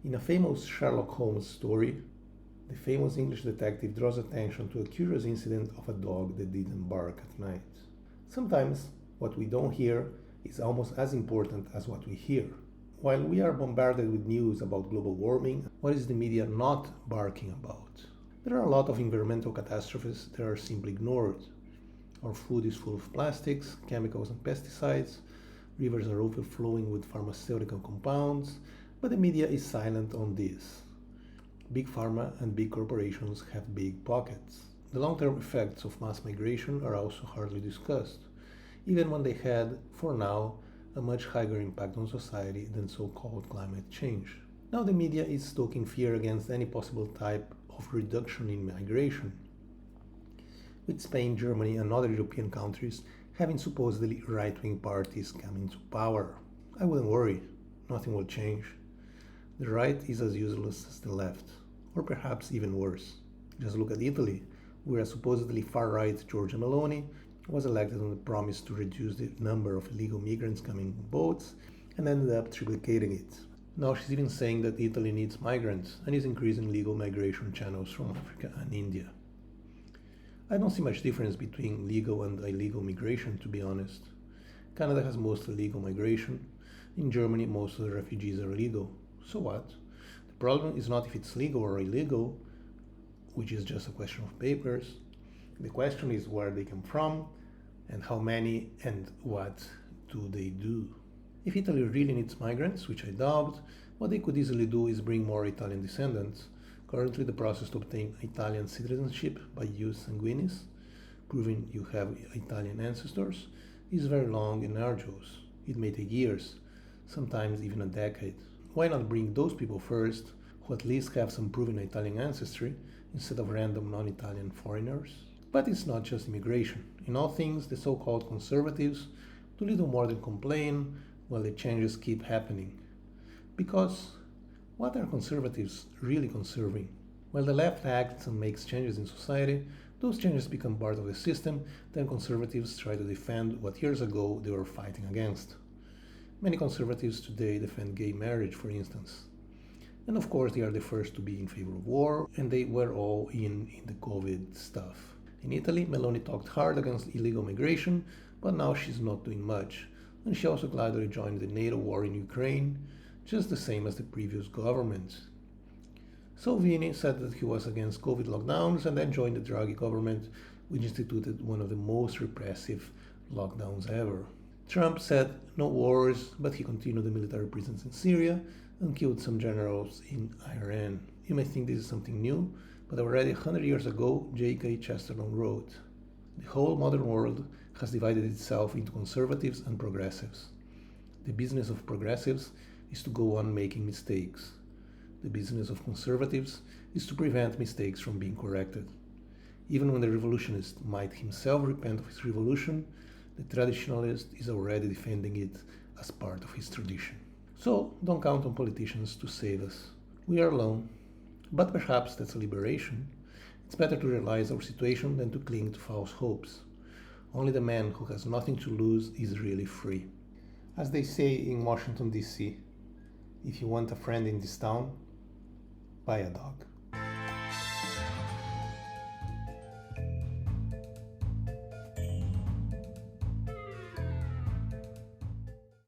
In a famous Sherlock Holmes story, the famous English detective draws attention to a curious incident of a dog that didn't bark at night. Sometimes, what we don't hear is almost as important as what we hear. While we are bombarded with news about global warming, what is the media not barking about? There are a lot of environmental catastrophes that are simply ignored. Our food is full of plastics, chemicals, and pesticides. Rivers are overflowing with pharmaceutical compounds, but the media is silent on this. Big pharma and big corporations have big pockets. The long-term effects of mass migration are also hardly discussed, even when they had, for now, a much higher impact on society than so-called climate change. Now the media is stoking fear against any possible type of reduction in migration, with Spain, Germany, and other European countries having supposedly right-wing parties coming to power. I wouldn't worry, nothing will change. The right is as useless as the left, or perhaps even worse. Just look at Italy, where a supposedly far-right Giorgia Meloni was elected on the promise to reduce the number of illegal migrants coming on boats and ended up triplicating it. Now she's even saying that Italy needs migrants and is increasing legal migration channels from Africa and India. I don't see much difference between legal and illegal migration, to be honest. Canada has mostly legal migration. In Germany, most of the refugees are legal. So what? The problem is not if it's legal or illegal, which is just a question of papers. The question is where they come from, and how many, and what do they do. If Italy really needs migrants, which I doubt, what they could easily do is bring more Italian descendants. Currently, the process to obtain Italian citizenship by jus sanguinis, proving you have Italian ancestors, is very long and arduous. It may take years, sometimes even a decade. Why not bring those people first, who at least have some proven Italian ancestry, instead of random non-Italian foreigners? But it's not just immigration. In all things, the so-called conservatives do little more than complain while the changes keep happening. Because what are conservatives really conserving? While the left acts and makes changes in society, those changes become part of the system, then conservatives try to defend what years ago they were fighting against. Many conservatives today defend gay marriage, for instance. And of course, they are the first to be in favor of war, and they were all in the COVID stuff. In Italy, Meloni talked hard against illegal migration, but now she's not doing much. And she also gladly joined the NATO war in Ukraine, just the same as the previous government. Salvini said that he was against COVID lockdowns and then joined the Draghi government, which instituted one of the most repressive lockdowns ever. Trump said no wars, but he continued the military presence in Syria and killed some generals in Iran. You may think this is something new, but already 100 years ago, J.K. Chesterton wrote, "The whole modern world has divided itself into conservatives and progressives. The business of progressives is to go on making mistakes. The business of conservatives is to prevent mistakes from being corrected. Even when the revolutionist might himself repent of his revolution, the traditionalist is already defending it as part of his tradition. So don't count on politicians to save us. We are alone. But perhaps that's a liberation. It's better to realize our situation than to cling to false hopes. Only the man who has nothing to lose is really free." As they say in Washington, D.C., if you want a friend in this town, buy a dog.